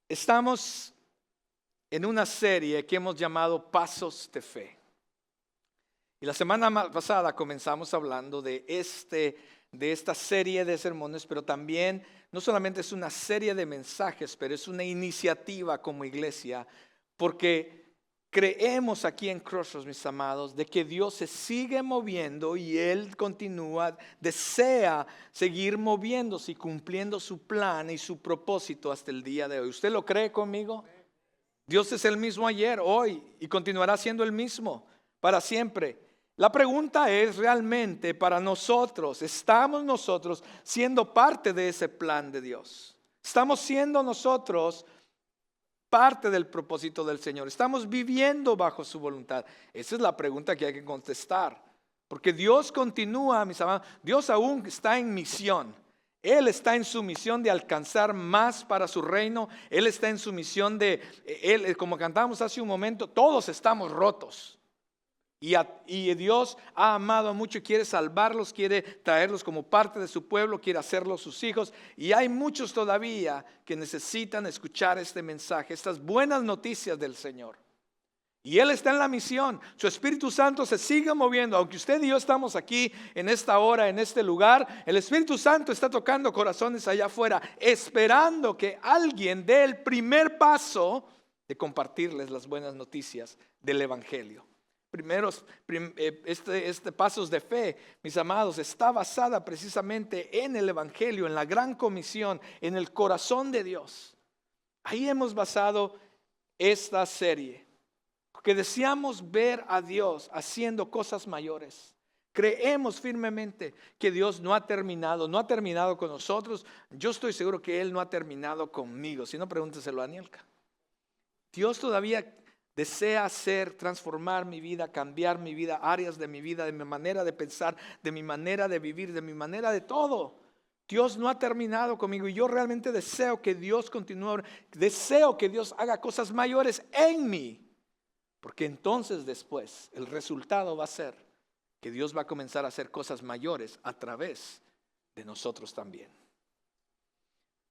Estamos en una serie que hemos llamado Pasos de Fe. Y la semana pasada comenzamos hablando de esta serie de sermones, pero también no solamente es una serie de mensajes, pero es una iniciativa como iglesia, porque creemos aquí en Crossroads, mis amados, de que Dios se sigue moviendo y Él continúa, desea seguir moviéndose y cumpliendo su plan y su propósito hasta el día de hoy. ¿Usted lo cree conmigo? Dios es el mismo ayer, hoy y continuará siendo el mismo para siempre. La pregunta es realmente para nosotros, ¿estamos nosotros siendo parte de ese plan de Dios? ¿Estamos siendo nosotros parte del propósito del Señor? ¿Estamos viviendo bajo su voluntad? Esa es la pregunta que hay que contestar. Porque Dios continúa, mis amados, Dios aún está en misión. Él está en su misión de alcanzar más para su reino. Él está en su misión como cantamos hace un momento, todos estamos rotos. Y Dios ha amado mucho y quiere salvarlos, quiere traerlos como parte de su pueblo, quiere hacerlos sus hijos. Y hay muchos todavía que necesitan escuchar este mensaje, estas buenas noticias del Señor. Y Él está en la misión, su Espíritu Santo se sigue moviendo. Aunque usted y yo estamos aquí en esta hora, en este lugar, el Espíritu Santo está tocando corazones allá afuera, esperando que alguien dé el primer paso de compartirles las buenas noticias del Evangelio. Este pasos de fe, mis amados, está basada precisamente en el Evangelio, en la gran comisión, en el corazón de Dios. Ahí hemos basado esta serie, porque deseamos ver a Dios haciendo cosas mayores. Creemos firmemente que Dios no ha terminado con nosotros. Yo estoy seguro que Él no ha terminado conmigo. Si no, pregúnteselo a Anielka. Dios todavía desea transformar mi vida, cambiar mi vida, áreas de mi vida, de mi manera de pensar, de mi manera de vivir, de mi manera de todo. Dios no ha terminado conmigo y yo realmente deseo que Dios continúe, deseo que Dios haga cosas mayores en mí, porque entonces después el resultado va a ser que Dios va a comenzar a hacer cosas mayores a través de nosotros también.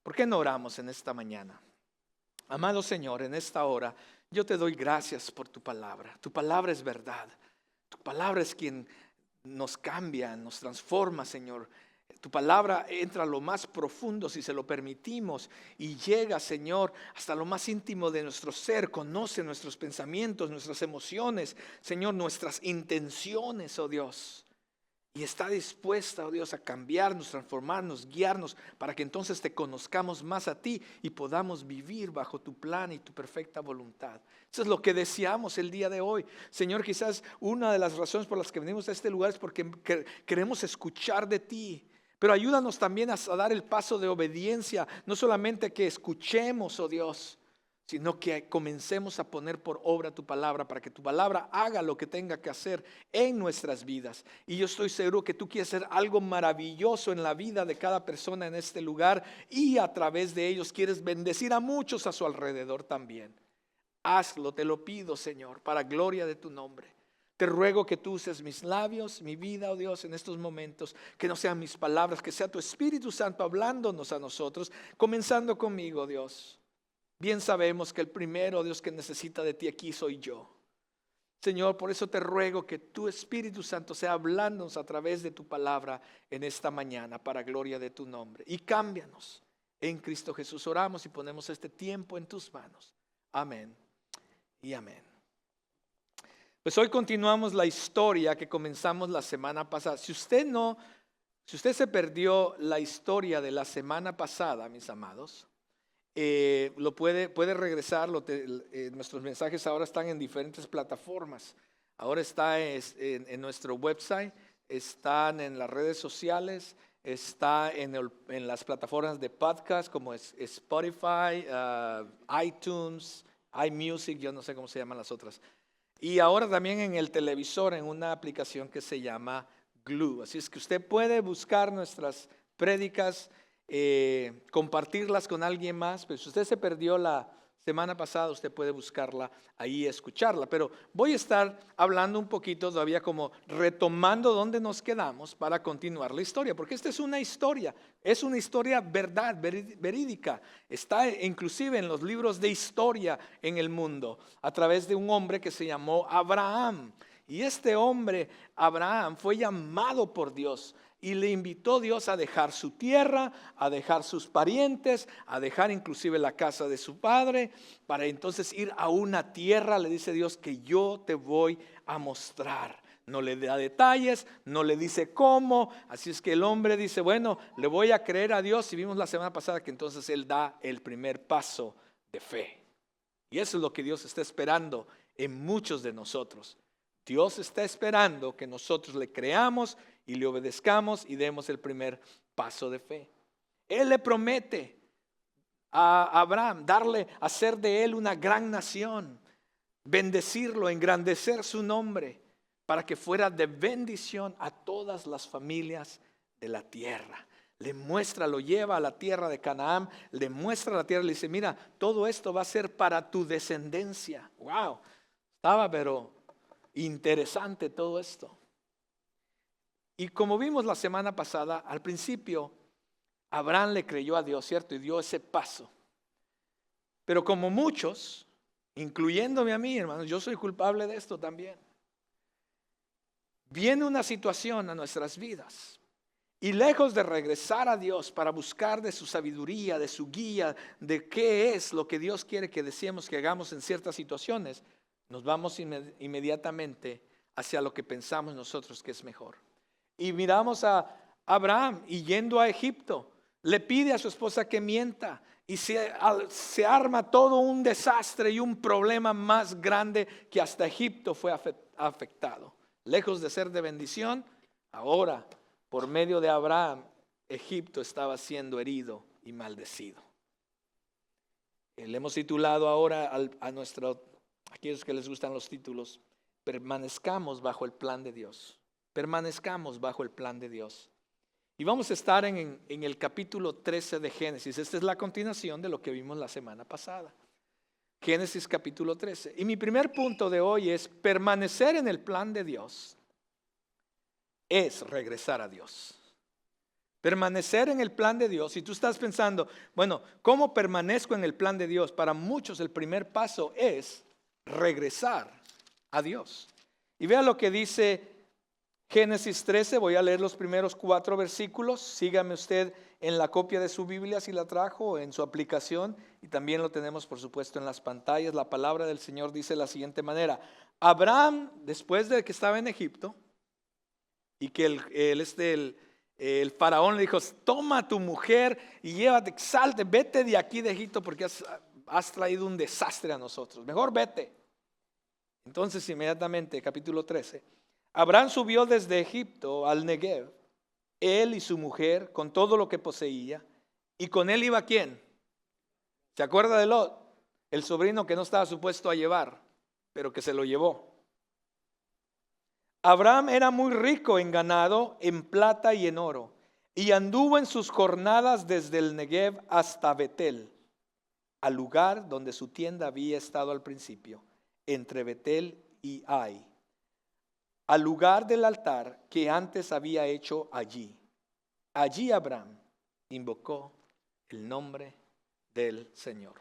¿Por qué no oramos en esta mañana? Amado Señor, en esta hora yo te doy gracias por tu palabra. Tu palabra es verdad. Tu palabra es quien nos cambia, nos transforma, Señor. Tu palabra entra a lo más profundo si se lo permitimos y llega, Señor, hasta lo más íntimo de nuestro ser. Conoce nuestros pensamientos, nuestras emociones, Señor, nuestras intenciones, oh Dios. Y está dispuesta, oh Dios, a cambiarnos, transformarnos, guiarnos, para que entonces te conozcamos más a ti y podamos vivir bajo tu plan y tu perfecta voluntad. Eso es lo que deseamos el día de hoy. Señor, quizás una de las razones por las que venimos a este lugar es porque queremos escuchar de ti. Pero ayúdanos también a dar el paso de obediencia, no solamente que escuchemos, oh Dios, sino que comencemos a poner por obra tu palabra para que tu palabra haga lo que tenga que hacer en nuestras vidas. Y yo estoy seguro que tú quieres hacer algo maravilloso en la vida de cada persona en este lugar y a través de ellos quieres bendecir a muchos a su alrededor también. Hazlo, te lo pido, Señor, para gloria de tu nombre. Te ruego que tú uses mis labios, mi vida, oh Dios, en estos momentos, que no sean mis palabras, que sea tu Espíritu Santo hablándonos a nosotros, comenzando conmigo, Dios. Bien sabemos que el primero, Dios, que necesita de ti aquí soy yo. Señor, por eso te ruego que tu Espíritu Santo sea hablándonos a través de tu palabra en esta mañana para gloria de tu nombre. Y cámbianos en Cristo Jesús. Oramos y ponemos este tiempo en tus manos. Amén y amén. Pues hoy continuamos la historia que comenzamos la semana pasada. Si usted se perdió la historia de la semana pasada, mis amados, puede regresar. Nuestros mensajes ahora están en diferentes plataformas. Ahora está en nuestro website, están en las redes sociales, está en las plataformas de podcast como es Spotify, iTunes, iMusic, yo no sé cómo se llaman las otras. Y ahora también en el televisor, en una aplicación que se llama Glue. Así es que usted puede buscar nuestras prédicas, compartirlas con alguien más. Pues si usted se perdió la semana pasada, usted puede buscarla ahí y escucharla, pero voy a estar hablando un poquito todavía como retomando donde nos quedamos para continuar la historia, porque esta es una historia verdad, verídica, está inclusive en los libros de historia en el mundo, a través de un hombre que se llamó Abraham. Y este hombre, Abraham, fue llamado por Dios y le invitó Dios a dejar su tierra, a dejar sus parientes, a dejar inclusive la casa de su padre, para entonces ir a una tierra, le dice Dios, que yo te voy a mostrar. No le da detalles, no le dice cómo, así es que el hombre dice, bueno, le voy a creer a Dios, y vimos la semana pasada que entonces él da el primer paso de fe. Y eso es lo que Dios está esperando en muchos de nosotros. Dios está esperando que nosotros le creamos y le obedezcamos y demos el primer paso de fe. Él le promete a Abraham hacer de él una gran nación, bendecirlo, engrandecer su nombre, para que fuera de bendición a todas las familias de la tierra. Le muestra, lo lleva a la tierra de Canaán, le muestra la tierra, le dice, mira, todo esto va a ser para tu descendencia. Wow, estaba pero interesante todo esto. Y como vimos la semana pasada, al principio Abraham le creyó a Dios, ¿cierto? Y dio ese paso. Pero como muchos, incluyéndome a mí, hermanos, yo soy culpable de esto también. Viene una situación a nuestras vidas y lejos de regresar a Dios para buscar de su sabiduría, de su guía, de qué es lo que Dios quiere que deseemos que hagamos en ciertas situaciones, nos vamos inmediatamente hacia lo que pensamos nosotros que es mejor. Y miramos a Abraham y yendo a Egipto, le pide a su esposa que mienta y se arma todo un desastre y un problema más grande que hasta Egipto fue afectado. Lejos de ser de bendición, ahora por medio de Abraham, Egipto estaba siendo herido y maldecido. Le hemos titulado ahora a aquellos que les gustan los títulos, permanezcamos bajo el plan de Dios. Permanezcamos bajo el plan de Dios. Y vamos a estar en el capítulo 13 de Génesis. Esta es la continuación de lo que vimos la semana pasada. Génesis capítulo 13. Y mi primer punto de hoy es permanecer en el plan de Dios es regresar a Dios. Permanecer en el plan de Dios. Si tú estás pensando, bueno, ¿cómo permanezco en el plan de Dios? Para muchos el primer paso es regresar a Dios. Y vea lo que dice Génesis 13, voy a leer los primeros 4 versículos. Sígame usted en la copia de su Biblia si la trajo, en su aplicación, y también lo tenemos por supuesto en las pantallas. La palabra del Señor dice de la siguiente manera: Abraham, después de que estaba en Egipto y que el faraón le dijo, toma a tu mujer y llévate, salte, vete de aquí de Egipto porque has traído un desastre a nosotros, mejor vete. Entonces inmediatamente, capítulo 13, Abraham subió desde Egipto al Negev, él y su mujer, con todo lo que poseía. ¿Y con él iba quién? ¿Se acuerda de Lot? El sobrino que no estaba supuesto a llevar, pero que se lo llevó. Abraham era muy rico en ganado, en plata y en oro, y anduvo en sus jornadas desde el Negev hasta Betel, al lugar donde su tienda había estado al principio, entre Betel y Ai, al lugar del altar que antes había hecho allí. Allí Abraham invocó el nombre del Señor.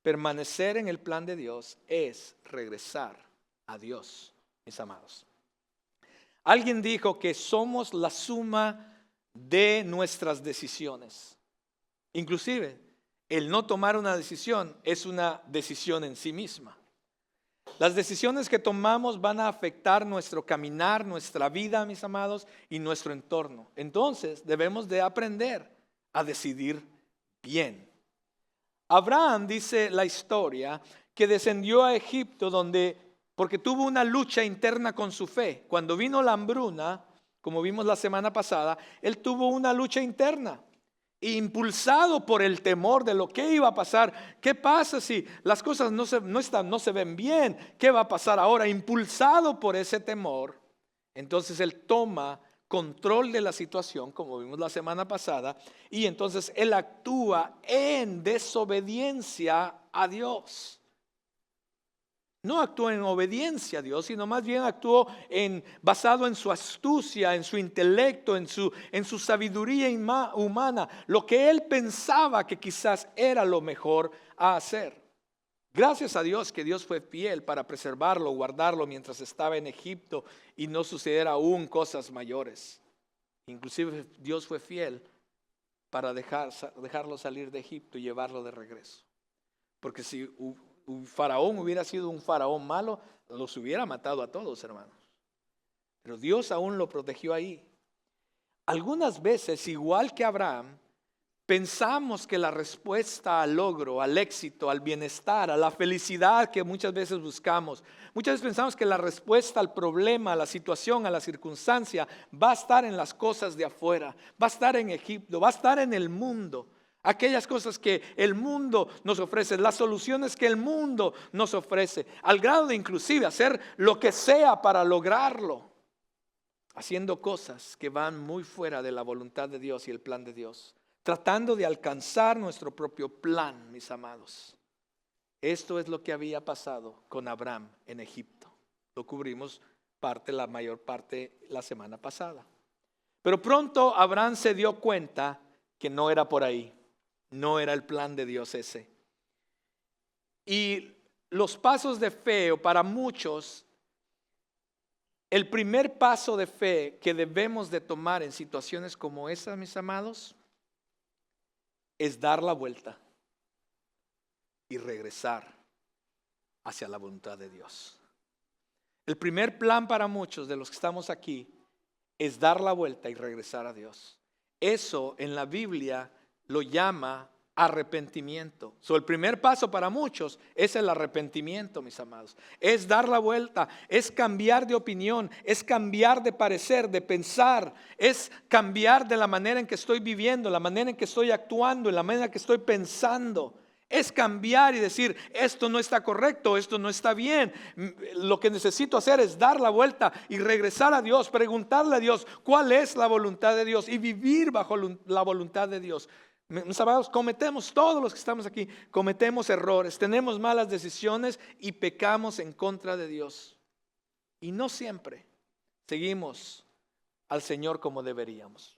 Permanecer en el plan de Dios es regresar a Dios, mis amados. Alguien dijo que somos la suma de nuestras decisiones. Inclusive, el no tomar una decisión es una decisión en sí misma. Las decisiones que tomamos van a afectar nuestro caminar, nuestra vida, mis amados, y nuestro entorno. Entonces debemos de aprender a decidir bien. Abraham, dice la historia, que descendió a Egipto porque tuvo una lucha interna con su fe. Cuando vino la hambruna, como vimos la semana pasada, él tuvo una lucha interna. Impulsado por el temor de lo que iba a pasar. ¿Qué pasa si las cosas no se ven bien? ¿Qué va a pasar ahora? Impulsado por ese temor, entonces él toma control de la situación, como vimos la semana pasada, y entonces él actúa en desobediencia a Dios. No actuó en obediencia a Dios, sino más bien actuó basado en su astucia, en su intelecto, en su sabiduría humana, lo que él pensaba que quizás era lo mejor a hacer. Gracias a Dios que Dios fue fiel para preservarlo, guardarlo mientras estaba en Egipto y no sucediera aún cosas mayores. Inclusive Dios fue fiel para dejarlo salir de Egipto y llevarlo de regreso. Porque si un faraón hubiera sido un faraón malo, los hubiera matado a todos, hermanos. Pero Dios aún lo protegió ahí. Algunas veces, igual que Abraham, pensamos que la respuesta al logro, al éxito, al bienestar, a la felicidad que muchas veces buscamos, muchas veces pensamos que la respuesta al problema, a la situación, a la circunstancia, va a estar en las cosas de afuera, va a estar en Egipto, va a estar en el mundo. Aquellas cosas que el mundo nos ofrece, las soluciones que el mundo nos ofrece, al grado de inclusive hacer lo que sea para lograrlo, haciendo cosas que van muy fuera de la voluntad de Dios y el plan de Dios, tratando de alcanzar nuestro propio plan, mis amados. Esto es lo que había pasado con Abraham en Egipto. Lo cubrimos la mayor parte la semana pasada. Pero pronto Abraham se dio cuenta que no era por ahí. No era el plan de Dios ese. Y los pasos de fe, o para muchos, el primer paso de fe que debemos de tomar en situaciones como esas, mis amados, es dar la vuelta y regresar hacia la voluntad de Dios. El primer plan para muchos de los que estamos aquí es dar la vuelta y regresar a Dios. Eso en la Biblia lo llama arrepentimiento. El primer paso para muchos es el arrepentimiento, mis amados. Es dar la vuelta, es cambiar de opinión, es cambiar de parecer, de pensar, es cambiar de la manera en que estoy viviendo, la manera en que estoy actuando, la manera en que estoy pensando. Es cambiar y decir, esto no está correcto, esto no está bien. Lo que necesito hacer es dar la vuelta y regresar a Dios, preguntarle a Dios cuál es la voluntad de Dios y vivir bajo la voluntad de Dios. Mis amados, todos los que estamos aquí, cometemos errores, tenemos malas decisiones y pecamos en contra de Dios. Y no siempre seguimos al Señor como deberíamos.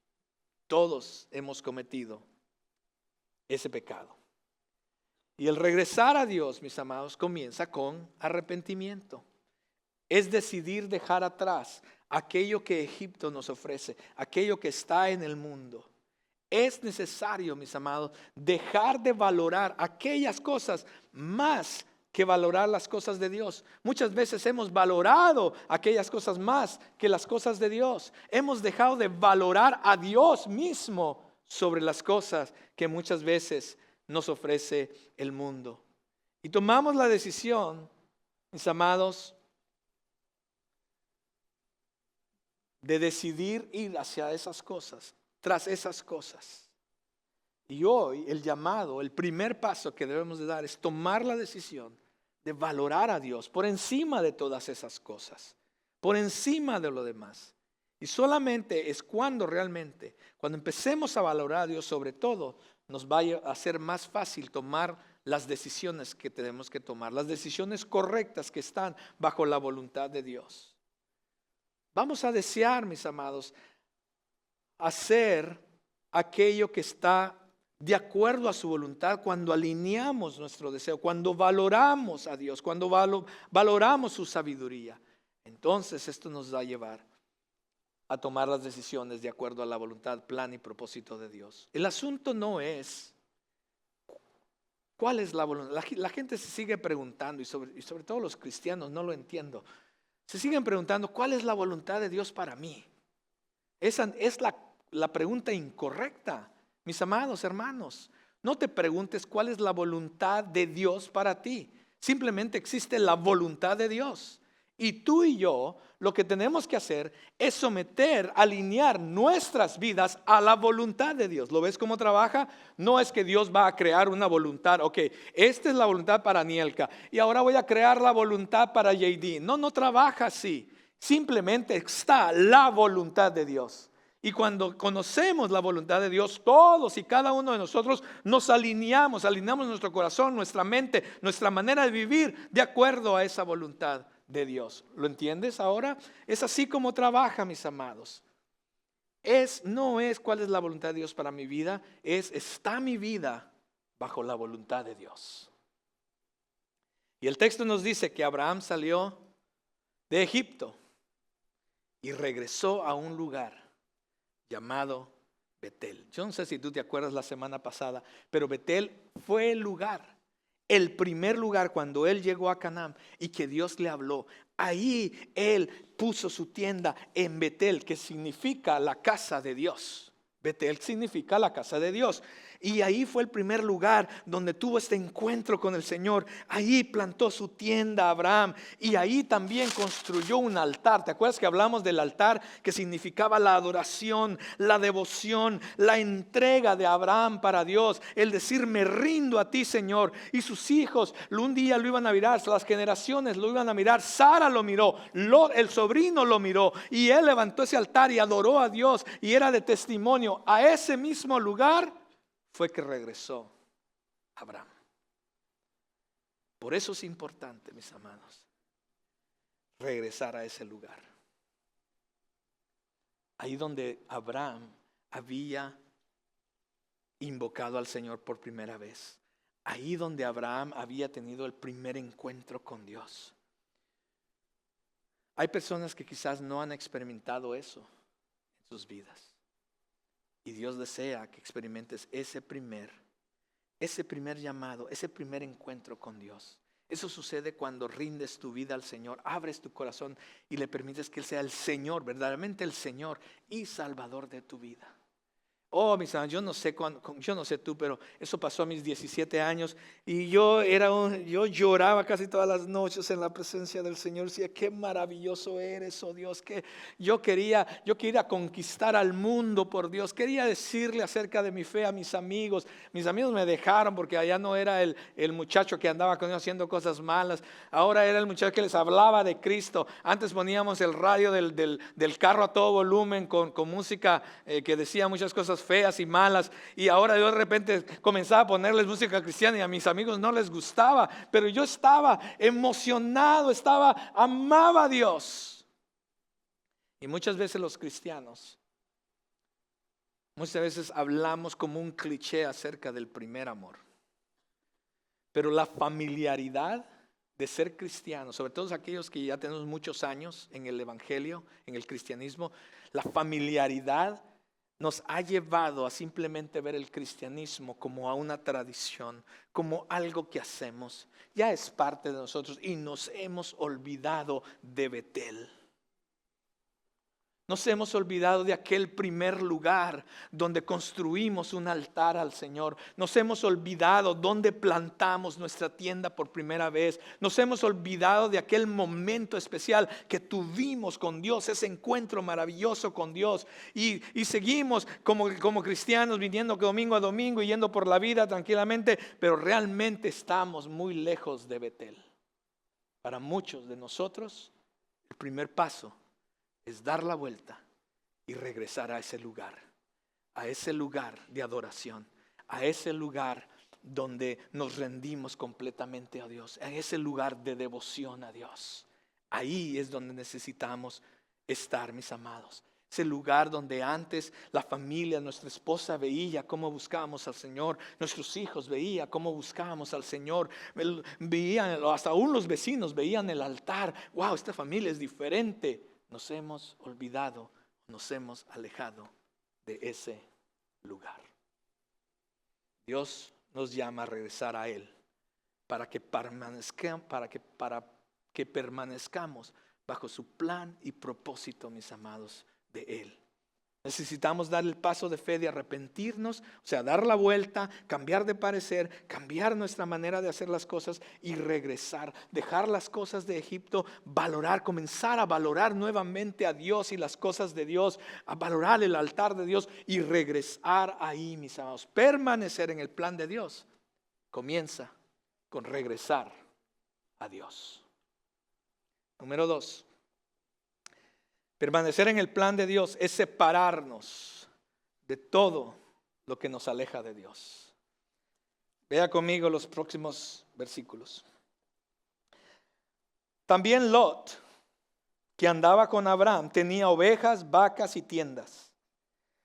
Todos hemos cometido ese pecado. Y el regresar a Dios, mis amados, comienza con arrepentimiento. Es decidir dejar atrás aquello que Egipto nos ofrece, aquello que está en el mundo. Es necesario, mis amados, dejar de valorar aquellas cosas más que valorar las cosas de Dios. Muchas veces hemos valorado aquellas cosas más que las cosas de Dios. Hemos dejado de valorar a Dios mismo sobre las cosas que muchas veces nos ofrece el mundo. Y tomamos la decisión, mis amados, de decidir ir hacia esas cosas, tras esas cosas. Y hoy el llamado, el primer paso que debemos de dar es tomar la decisión de valorar a Dios por encima de todas esas cosas, por encima de lo demás. Y solamente es cuando empecemos a valorar a Dios sobre todo, nos va a ser más fácil tomar las decisiones que tenemos que tomar, las decisiones correctas que están bajo la voluntad de Dios. Vamos a desear, mis amados, hacer aquello que está de acuerdo a su voluntad cuando alineamos nuestro deseo, cuando valoramos a Dios, cuando valoramos su sabiduría. Entonces esto nos va a llevar a tomar las decisiones de acuerdo a la voluntad, plan y propósito de Dios. El asunto no es cuál es la voluntad. La gente se sigue preguntando, y sobre todo los cristianos, no lo entiendo. Se siguen preguntando, ¿cuál es la voluntad de Dios para mí? Esa es la pregunta incorrecta, mis amados hermanos. No te preguntes cuál es la voluntad de Dios para ti. Simplemente existe la voluntad de Dios. Y tú y yo lo que tenemos que hacer es someter, alinear nuestras vidas a la voluntad de Dios. ¿Lo ves cómo trabaja? No es que Dios va a crear una voluntad. Ok, esta es la voluntad para Nielka y ahora voy a crear la voluntad para JD. No trabaja así. Simplemente está la voluntad de Dios. Y cuando conocemos la voluntad de Dios, todos y cada uno de nosotros nos alineamos nuestro corazón, nuestra mente, nuestra manera de vivir de acuerdo a esa voluntad de Dios. ¿Lo entiendes ahora? Es así como trabaja, mis amados. No es cuál es la voluntad de Dios para mi vida, está mi vida bajo la voluntad de Dios. Y el texto nos dice que Abraham salió de Egipto y regresó a un lugar llamado Betel. Yo no sé si tú te acuerdas la semana pasada, pero Betel fue el primer lugar cuando él llegó a Canaán y que Dios le habló. Ahí él puso su tienda en Betel, que significa la casa de Dios. Betel significa la casa de Dios. Y ahí fue el primer lugar donde tuvo este encuentro con el Señor. Ahí plantó su tienda Abraham y ahí también construyó un altar. ¿Te acuerdas que hablamos del altar que significaba la adoración, la devoción, la entrega de Abraham para Dios? El decir, me rindo a ti, Señor. Y sus hijos un día lo iban a mirar, las generaciones lo iban a mirar. Sara lo miró, el sobrino lo miró y él levantó ese altar y adoró a Dios y era de testimonio. A ese mismo lugar fue que regresó Abraham. Por eso es importante, mis amados, regresar a ese lugar. Ahí donde Abraham había invocado al Señor por primera vez. Ahí donde Abraham había tenido el primer encuentro con Dios. Hay personas que quizás no han experimentado eso en sus vidas. Y Dios desea que experimentes ese primer llamado, ese primer encuentro con Dios. Eso sucede cuando rindes tu vida al Señor, abres tu corazón y le permites que Él sea el Señor, verdaderamente el Señor y Salvador de tu vida. Oh, mis hermanos, yo no sé tú, pero eso pasó a mis 17 años y yo lloraba casi todas las noches en la presencia del Señor. Decía, qué maravilloso eres, oh Dios, que yo quería conquistar al mundo por Dios. Quería decirle acerca de mi fe a mis amigos. Mis amigos me dejaron porque allá no era el muchacho que andaba con ellos haciendo cosas malas. Ahora era el muchacho que les hablaba de Cristo. Antes poníamos el radio del carro a todo volumen con música que decía muchas cosas feas y malas, y ahora yo de repente comenzaba a ponerles música cristiana y a mis amigos no les gustaba, pero yo estaba emocionado, amaba a Dios. Y muchas veces los cristianos, muchas veces hablamos como un cliché acerca del primer amor, pero la familiaridad de ser cristiano, sobre todo aquellos que ya tenemos muchos años en el evangelio, en el cristianismo, la familiaridad nos ha llevado a simplemente ver el cristianismo como a una tradición, como algo que hacemos. Ya es parte de nosotros y nos hemos olvidado de Betel. Nos hemos olvidado de aquel primer lugar donde construimos un altar al Señor. Nos hemos olvidado donde plantamos nuestra tienda por primera vez. Nos hemos olvidado de aquel momento especial que tuvimos con Dios, ese encuentro maravilloso con Dios. Y seguimos como cristianos viniendo domingo a domingo y yendo por la vida tranquilamente, pero realmente estamos muy lejos de Betel. Para muchos de nosotros, el primer paso es dar la vuelta y regresar a ese lugar de adoración, a ese lugar donde nos rendimos completamente a Dios, a ese lugar de devoción a Dios. Ahí es donde necesitamos estar, mis amados. Ese lugar donde antes la familia, nuestra esposa veía cómo buscábamos al Señor, nuestros hijos veían cómo buscábamos al Señor, veían, hasta aún los vecinos veían el altar. Wow, esta familia es diferente. Nos hemos olvidado, nos hemos alejado de ese lugar. Dios nos llama a regresar a Él para que permanezcamos bajo su plan y propósito, mis amados, de Él. Necesitamos dar el paso de fe de arrepentirnos, o sea, dar la vuelta, cambiar de parecer, cambiar nuestra manera de hacer las cosas y regresar, dejar las cosas de Egipto, comenzar a valorar nuevamente a Dios y las cosas de Dios, a valorar el altar de Dios y regresar ahí, mis amados. Permanecer en el plan de Dios comienza con regresar a Dios. Número 2. Permanecer en el plan de Dios es separarnos de todo lo que nos aleja de Dios. Vea conmigo los próximos versículos. También Lot, que andaba con Abraham, tenía ovejas, vacas y tiendas.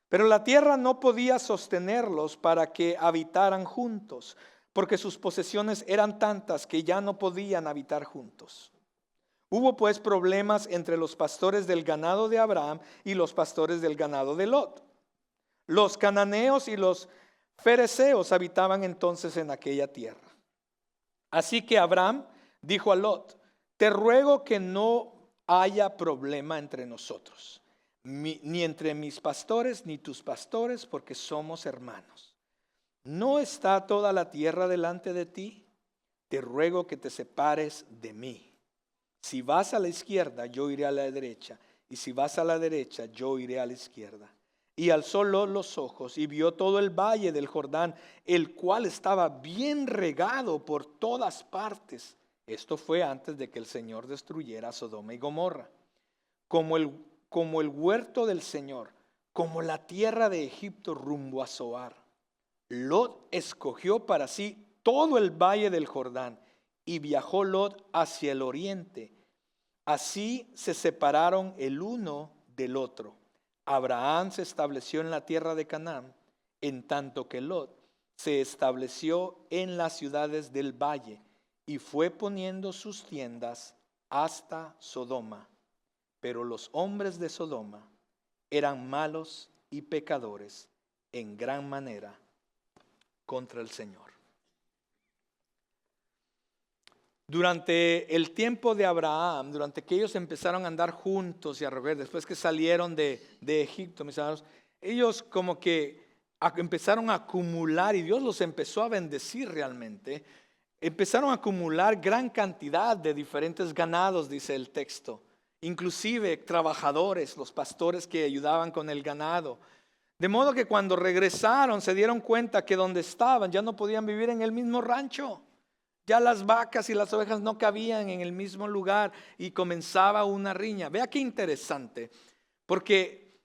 Pero la tierra no podía sostenerlos para que habitaran juntos, porque sus posesiones eran tantas que ya no podían habitar juntos. Hubo pues problemas entre los pastores del ganado de Abraham y los pastores del ganado de Lot. Los cananeos y los fereceos habitaban entonces en aquella tierra. Así que Abraham dijo a Lot: te ruego que no haya problema entre nosotros, ni entre mis pastores ni tus pastores, porque somos hermanos. ¿No está toda la tierra delante de ti? Te ruego que te separes de mí. Si vas a la izquierda, yo iré a la derecha, y si vas a la derecha, yo iré a la izquierda. Y alzó Lot los ojos y vio todo el valle del Jordán, el cual estaba bien regado por todas partes. Esto fue antes de que el Señor destruyera Sodoma y Gomorra. Como el huerto del Señor, como la tierra de Egipto rumbo a Zoar. Lot escogió para sí todo el valle del Jordán y viajó Lot hacia el oriente. Así se separaron el uno del otro. Abraham se estableció en la tierra de Canaán, en tanto que Lot se estableció en las ciudades del valle y fue poniendo sus tiendas hasta Sodoma. Pero los hombres de Sodoma eran malos y pecadores en gran manera contra el Señor. Durante el tiempo de Abraham, durante que ellos empezaron a andar juntos y a rever, después que salieron de Egipto, mis hermanos, ellos como que empezaron a acumular, y Dios los empezó a bendecir realmente. Empezaron a acumular gran cantidad de diferentes ganados, dice el texto. Inclusive trabajadores, los pastores que ayudaban con el ganado. De modo que cuando regresaron se dieron cuenta que donde estaban ya no podían vivir en el mismo rancho. Ya las vacas y las ovejas no cabían en el mismo lugar y comenzaba una riña. Vea qué interesante, porque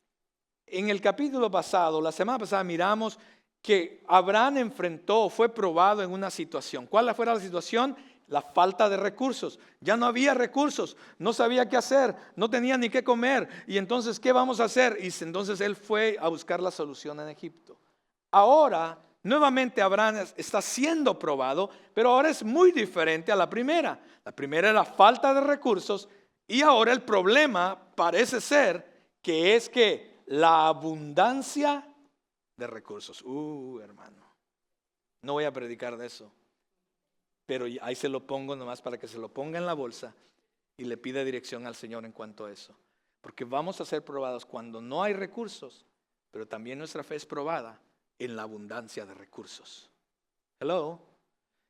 en el capítulo pasado, la semana pasada, miramos que Abraham enfrentó, fue probado en una situación. ¿Cuál fue la situación? La falta de recursos. Ya no había recursos, no sabía qué hacer, no tenía ni qué comer. Y entonces, ¿qué vamos a hacer? Y entonces él fue a buscar la solución en Egipto. Ahora, nuevamente Abraham está siendo probado, pero ahora es muy diferente a la primera. La primera era falta de recursos y ahora el problema parece ser que es que la abundancia de recursos. Hermano, no voy a predicar de eso, pero ahí se lo pongo nomás para que se lo ponga en la bolsa y le pida dirección al Señor en cuanto a eso. Porque vamos a ser probados cuando no hay recursos, pero también nuestra fe es probada en la abundancia de recursos. Hello.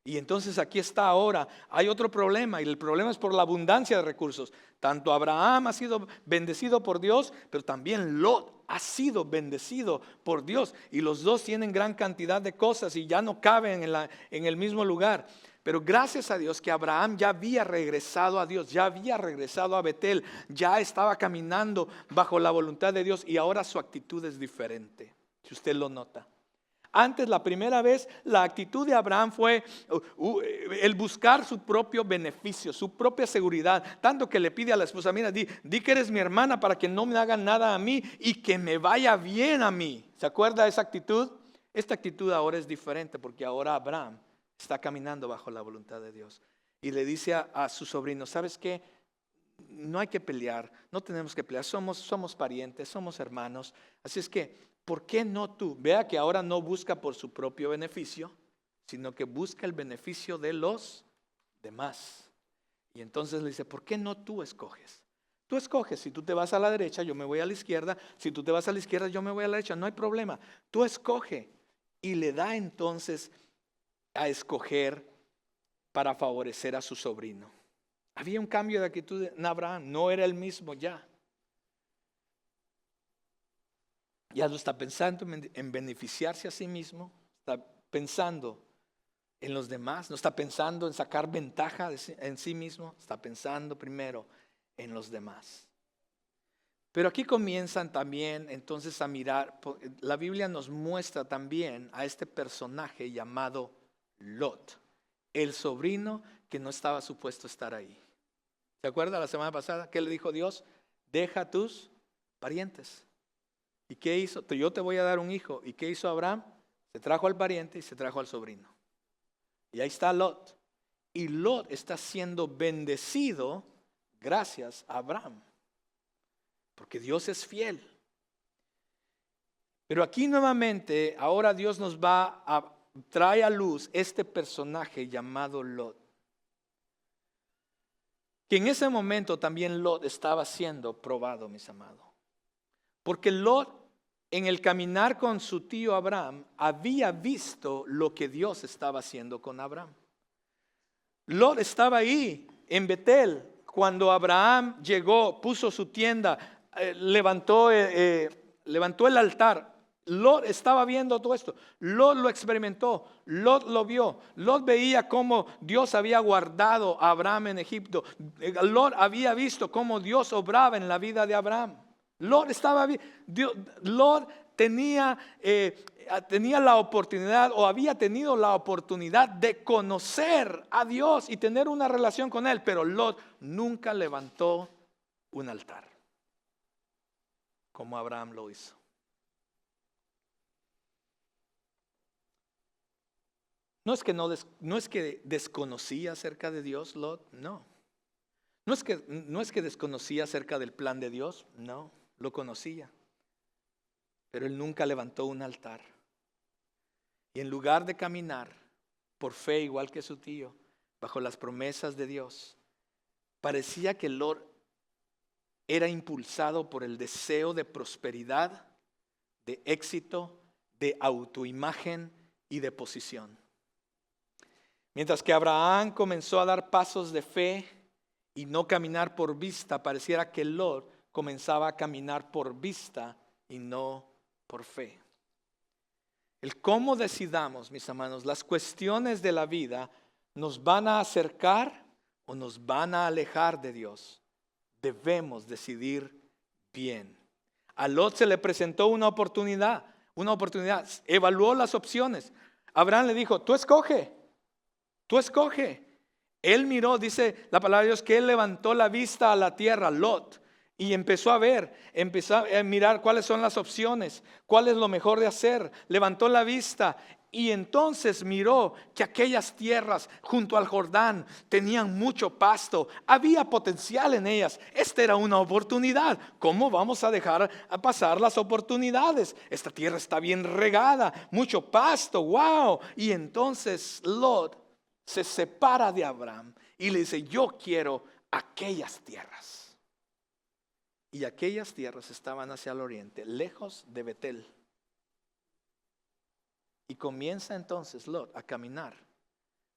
Y entonces aquí está ahora, hay otro problema, y el problema es por la abundancia de recursos. Tanto Abraham ha sido bendecido por Dios, pero también Lot ha sido bendecido por Dios. Y los dos tienen gran cantidad de cosas y ya no caben en el mismo lugar. Pero gracias a Dios que Abraham ya había regresado a Dios, ya había regresado a Betel, ya estaba caminando bajo la voluntad de Dios y ahora su actitud es diferente, si usted lo nota. Antes, la primera vez, la actitud de Abraham fue el buscar su propio beneficio, su propia seguridad. Tanto que le pide a la esposa: mira, di que eres mi hermana para que no me hagan nada a mí y que me vaya bien a mí. ¿Se acuerda de esa actitud? Esta actitud ahora es diferente porque ahora Abraham está caminando bajo la voluntad de Dios. Y le dice a su sobrino: ¿sabes qué? No hay que pelear, no tenemos que pelear, somos parientes, somos hermanos. Así es que, ¿por qué no tú? Vea que ahora no busca por su propio beneficio, sino que busca el beneficio de los demás. Y entonces le dice: ¿por qué no tú escoges? Tú escoges, si tú te vas a la derecha, yo me voy a la izquierda. Si tú te vas a la izquierda, yo me voy a la derecha, no hay problema. Tú escoge. Y le da entonces a escoger para favorecer a su sobrino. Había un cambio de actitud en Abraham, no era el mismo ya. Ya no está pensando en beneficiarse a sí mismo, está pensando en los demás, no está pensando en sacar ventaja en sí mismo, está pensando primero en los demás. Pero aquí comienzan también entonces a mirar, la Biblia nos muestra también a este personaje llamado Lot, el sobrino que no estaba supuesto estar ahí. ¿Se acuerda la semana pasada? ¿Qué le dijo Dios? Deja a tus parientes. ¿Y qué hizo? Yo te voy a dar un hijo. ¿Y qué hizo Abraham? Se trajo al pariente y se trajo al sobrino. Y ahí está Lot. Y Lot está siendo bendecido gracias a Abraham. Porque Dios es fiel. Pero aquí nuevamente, ahora Dios nos trae a luz este personaje llamado Lot. Que en ese momento también Lot estaba siendo probado, mis amados. Porque Lot, en el caminar con su tío Abraham, había visto lo que Dios estaba haciendo con Abraham. Lot estaba ahí en Betel cuando Abraham llegó, puso su tienda, levantó el altar. Lot estaba viendo todo esto. Lot lo experimentó. Lot lo vio. Lot veía cómo Dios había guardado a Abraham en Egipto. Lot había visto cómo Dios obraba en la vida de Abraham. Lot tenía la oportunidad, o había tenido la oportunidad de conocer a Dios y tener una relación con Él, pero Lot nunca levantó un altar como Abraham lo hizo. No es que desconocía acerca de Dios, Lot, no. No es que desconocía acerca del plan de Dios, no, lo conocía. Pero él nunca levantó un altar. Y en lugar de caminar por fe igual que su tío, bajo las promesas de Dios, parecía que Lot era impulsado por el deseo de prosperidad, de éxito, de autoimagen y de posición. Mientras que Abraham comenzó a dar pasos de fe y no caminar por vista, pareciera que Lot comenzaba a caminar por vista y no por fe. El cómo decidamos, mis hermanos, las cuestiones de la vida nos van a acercar o nos van a alejar de Dios. Debemos decidir bien. A Lot se le presentó una oportunidad, evaluó las opciones. Abraham le dijo, tú escoge. Él miró, dice la palabra de Dios, que él levantó la vista a la tierra, Lot, y empezó a mirar cuáles son las opciones, cuál es lo mejor de hacer. Levantó la vista y entonces miró que aquellas tierras junto al Jordán tenían mucho pasto, había potencial en ellas. Esta era una oportunidad. ¿Cómo vamos a dejar pasar las oportunidades? Esta tierra está bien regada, mucho pasto, wow. Y entonces Lot se separa de Abraham y le dice, yo quiero aquellas tierras. Y aquellas tierras estaban hacia el oriente, lejos de Betel. Y comienza entonces Lot a caminar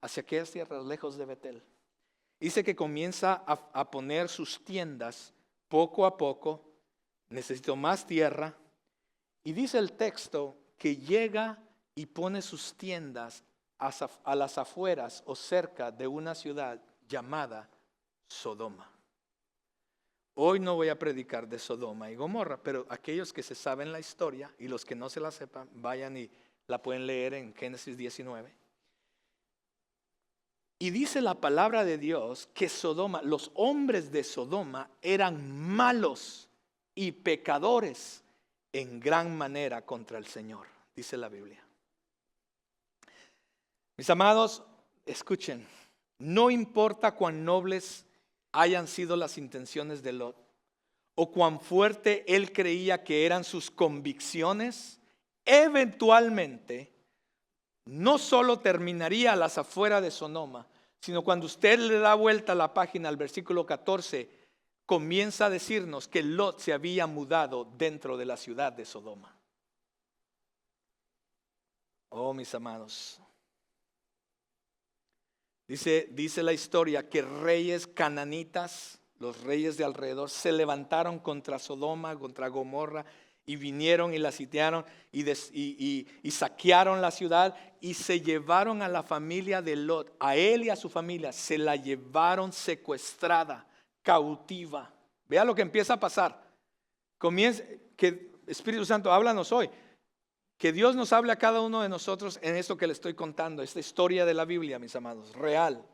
hacia aquellas tierras lejos de Betel. Dice que comienza a poner sus tiendas poco a poco. Necesito más tierra. Y dice el texto que llega y pone sus tiendas a las afueras o cerca de una ciudad llamada Sodoma. Hoy no voy a predicar de Sodoma y Gomorra, pero aquellos que se saben la historia y los que no se la sepan, vayan y la pueden leer en Génesis 19. Y dice la palabra de Dios que Sodoma, los hombres de Sodoma eran malos y pecadores en gran manera contra el Señor, dice la Biblia. Mis amados, escuchen, no importa cuán nobles hayan sido las intenciones de Lot o cuán fuerte él creía que eran sus convicciones, eventualmente no solo terminaría a las afueras de Sodoma, sino cuando usted le da vuelta a la página al versículo 14, comienza a decirnos que Lot se había mudado dentro de la ciudad de Sodoma. Oh, mis amados. Dice la historia que reyes cananitas, los reyes de alrededor, se levantaron contra Sodoma, contra Gomorra, y vinieron y la sitiaron y saquearon la ciudad y se llevaron a la familia de Lot, a él y a su familia, se la llevaron secuestrada, cautiva. Vea lo que empieza a pasar. que Espíritu Santo, háblanos hoy. Que Dios nos hable a cada uno de nosotros en esto que le estoy contando, esta historia de la Biblia, mis amados, real.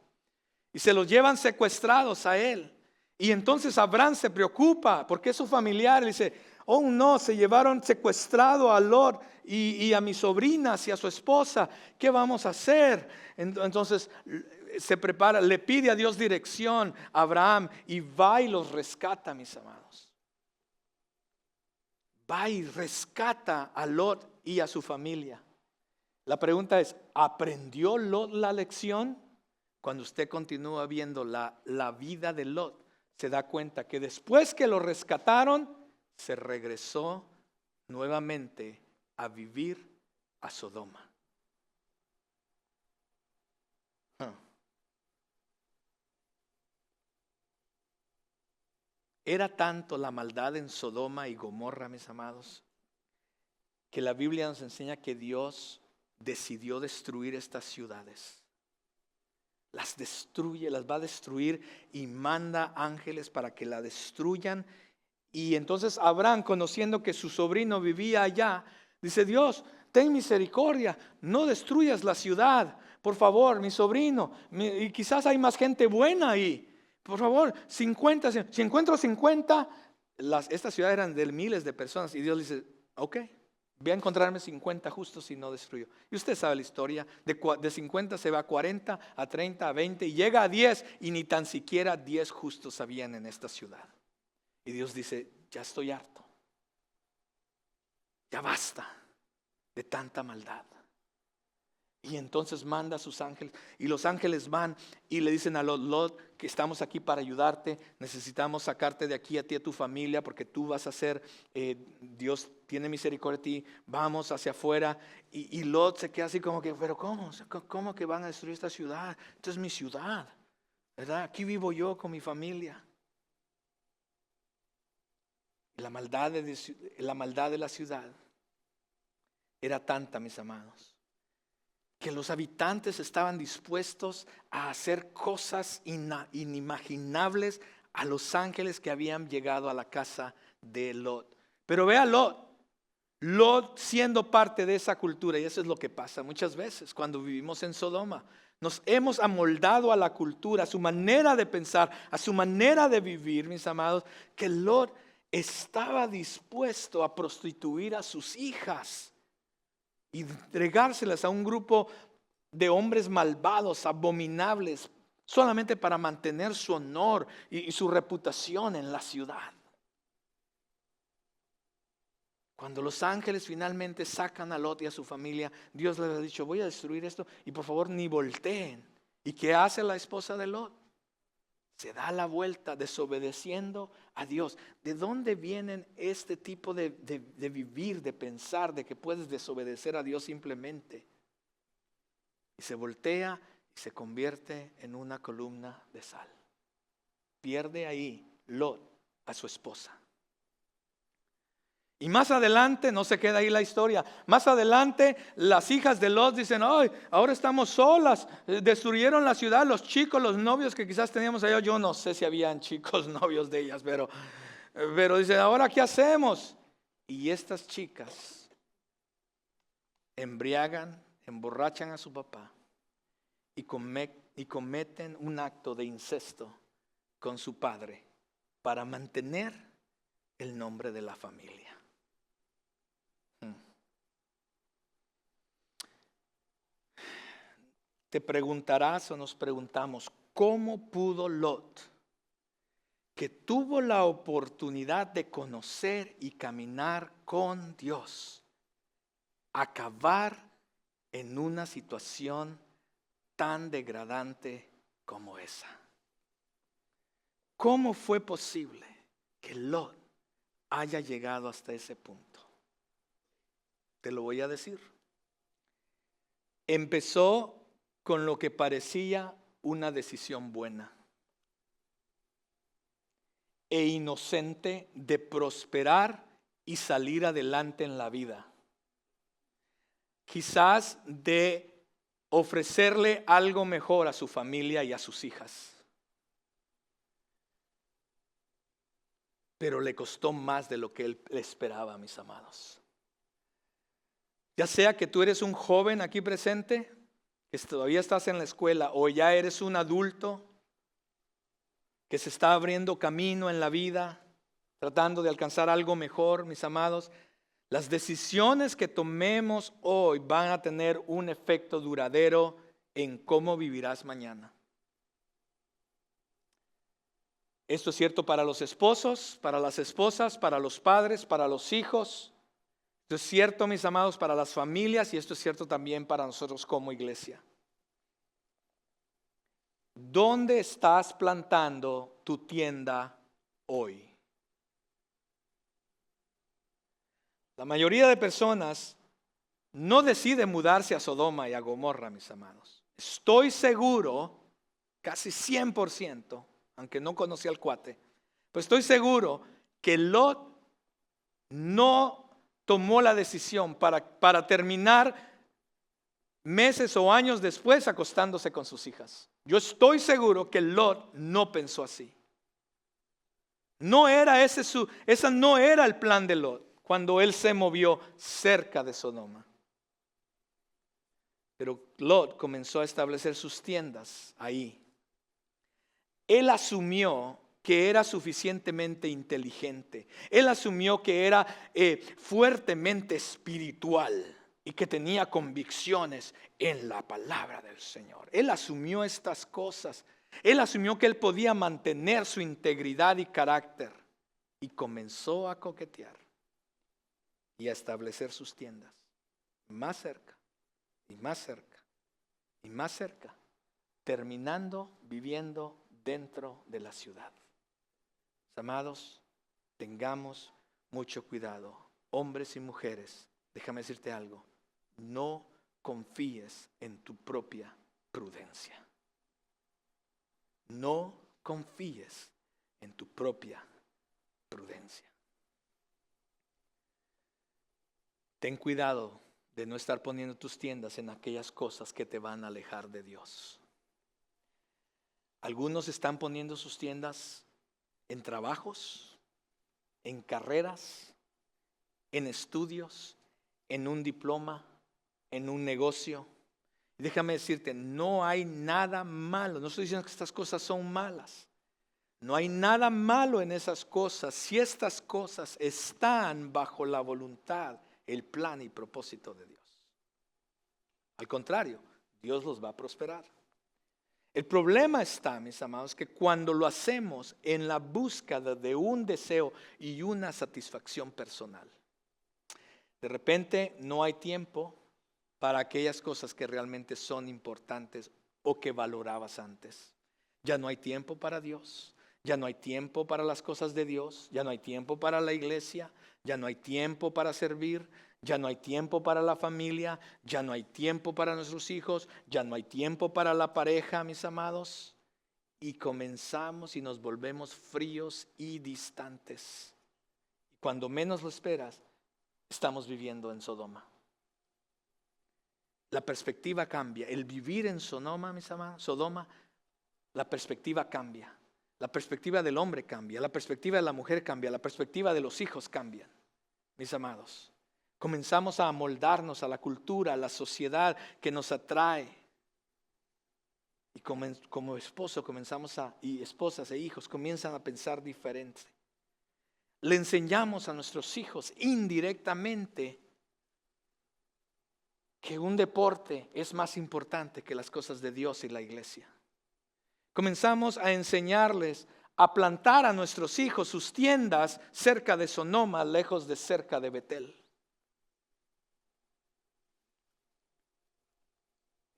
Y se los llevan secuestrados a él. Y entonces Abraham se preocupa porque es su familiar. Y dice, oh no, se llevaron secuestrado a Lot y a mis sobrinas y a su esposa. ¿Qué vamos a hacer? Entonces se prepara, le pide a Dios dirección a Abraham y va y los rescata, mis amados. Va y rescata a Lot y a su familia. La pregunta es, ¿aprendió Lot la lección? Cuando usted continúa viendo la vida de Lot, se da cuenta que después que lo rescataron, se regresó nuevamente a vivir a Sodoma. Era tanto la maldad en Sodoma y Gomorra, mis amados, que la Biblia nos enseña que Dios decidió destruir estas ciudades. Las destruye, las va a destruir y manda ángeles para que la destruyan. Y entonces Abraham, conociendo que su sobrino vivía allá, dice, Dios, ten misericordia, no destruyas la ciudad, por favor, mi sobrino, y quizás hay más gente buena ahí. Por favor, 50, si encuentro 50, estas ciudades eran de miles de personas. Y Dios dice, ok, voy a encontrarme 50 justos y no destruyo. Y usted sabe la historia, de 50 se va a 40, a 30, a 20 y llega a 10 y ni tan siquiera 10 justos habían en esta ciudad. Y Dios dice, ya estoy harto, ya basta de tanta maldad. Y entonces manda a sus ángeles y los ángeles van y le dicen a Lot, que estamos aquí para ayudarte, necesitamos sacarte de aquí a ti y a tu familia porque tú vas a ser, Dios tiene misericordia de ti, vamos hacia afuera. Y Lot se queda así como que, pero ¿cómo que van a destruir esta ciudad? Esta es mi ciudad, ¿verdad? Aquí vivo yo con mi familia. La maldad de la ciudad era tanta, mis amados, que los habitantes estaban dispuestos a hacer cosas inimaginables a los ángeles que habían llegado a la casa de Lot. Pero vea Lot siendo parte de esa cultura, y eso es lo que pasa muchas veces cuando vivimos en Sodoma. Nos hemos amoldado a la cultura, a su manera de pensar, a su manera de vivir, mis amados, que Lot estaba dispuesto a prostituir a sus hijas y entregárselas a un grupo de hombres malvados, abominables, solamente para mantener su honor y su reputación en la ciudad. Cuando los ángeles finalmente sacan a Lot y a su familia, Dios les ha dicho, voy a destruir esto y por favor ni volteen. ¿Y qué hace la esposa de Lot? Se da la vuelta desobedeciendo a Dios. ¿De dónde vienen este tipo de vivir, de pensar, de que puedes desobedecer a Dios simplemente? Y se voltea y se convierte en una columna de sal. Pierde ahí Lot a su esposa. Y más adelante, no se queda ahí la historia, más adelante las hijas de Lot dicen, ay, ahora estamos solas, destruyeron la ciudad, los chicos, los novios que quizás teníamos allá, yo no sé si habían chicos novios de ellas, pero dicen, ahora ¿qué hacemos? Y estas chicas emborrachan a su papá y cometen un acto de incesto con su padre para mantener el nombre de la familia. Te preguntarás o nos preguntamos, ¿cómo pudo Lot, que tuvo la oportunidad de conocer y caminar con Dios, acabar en una situación tan degradante como esa? ¿Cómo fue posible que Lot haya llegado hasta ese punto? Te lo voy a decir. Empezó con lo que parecía una decisión buena e inocente de prosperar y salir adelante en la vida. Quizás de ofrecerle algo mejor a su familia y a sus hijas. pero le costó más de lo que él esperaba, mis amados. Ya sea que tú eres un joven aquí presente, que todavía estás en la escuela, o ya eres un adulto que se está abriendo camino en la vida, tratando de alcanzar algo mejor, mis amados, las decisiones que tomemos hoy van a tener un efecto duradero en cómo vivirás mañana. Esto es cierto para los esposos, para las esposas, para los padres, para los hijos. Esto es cierto, mis amados, para las familias, y esto es cierto también para nosotros como iglesia. ¿Dónde estás plantando tu tienda hoy? La mayoría de personas no decide mudarse a Sodoma y a Gomorra, mis amados. Estoy seguro, casi 100%, aunque no conocí al cuate, pero estoy seguro que Lot no tomó la decisión para terminar meses o años después acostándose con sus hijas. Yo estoy seguro que Lot no pensó así. No era ese no era el plan de Lot cuando él se movió cerca de Sodoma. Pero Lot comenzó a establecer sus tiendas ahí. Él asumió que era suficientemente inteligente. Él asumió que era fuertemente espiritual y que tenía convicciones en la palabra del Señor. Él asumió estas cosas. Él asumió que él podía mantener su integridad y carácter y comenzó a coquetear y a establecer sus tiendas más cerca y más cerca y más cerca, terminando viviendo dentro de la ciudad. Amados, tengamos mucho cuidado, hombres y mujeres. Déjame decirte algo, no confíes en tu propia prudencia. No confíes en tu propia prudencia. Ten cuidado de no estar poniendo tus tiendas en aquellas cosas que te van a alejar de Dios. Algunos están poniendo sus tiendas en trabajos, en carreras, en estudios, en un diploma, en un negocio. Déjame decirte, no hay nada malo. No estoy diciendo que estas cosas son malas. No hay nada malo en esas cosas si estas cosas están bajo la voluntad, el plan y propósito de Dios. Al contrario, Dios los va a prosperar. El problema está, mis amados, que cuando lo hacemos en la búsqueda de un deseo y una satisfacción personal, de repente no hay tiempo para aquellas cosas que realmente son importantes o que valorabas antes. Ya no hay tiempo para Dios, ya no hay tiempo para las cosas de Dios, ya no hay tiempo para la iglesia, ya no hay tiempo para servir, ya no hay tiempo para la familia, ya no hay tiempo para nuestros hijos, ya no hay tiempo para la pareja, mis amados. Y comenzamos y nos volvemos fríos y distantes. Cuando menos lo esperas, estamos viviendo en Sodoma. La perspectiva cambia. El vivir en Sodoma, mis amados, Sodoma, la perspectiva cambia. La perspectiva del hombre cambia. La perspectiva de la mujer cambia. La perspectiva de los hijos cambia, mis amados. Comenzamos a amoldarnos a la cultura, a la sociedad que nos atrae. Y como esposo y esposas e hijos comienzan a pensar diferente. Le enseñamos a nuestros hijos indirectamente que un deporte es más importante que las cosas de Dios y la iglesia. Comenzamos a enseñarles a plantar a nuestros hijos sus tiendas cerca de Sodoma, lejos de cerca de Betel.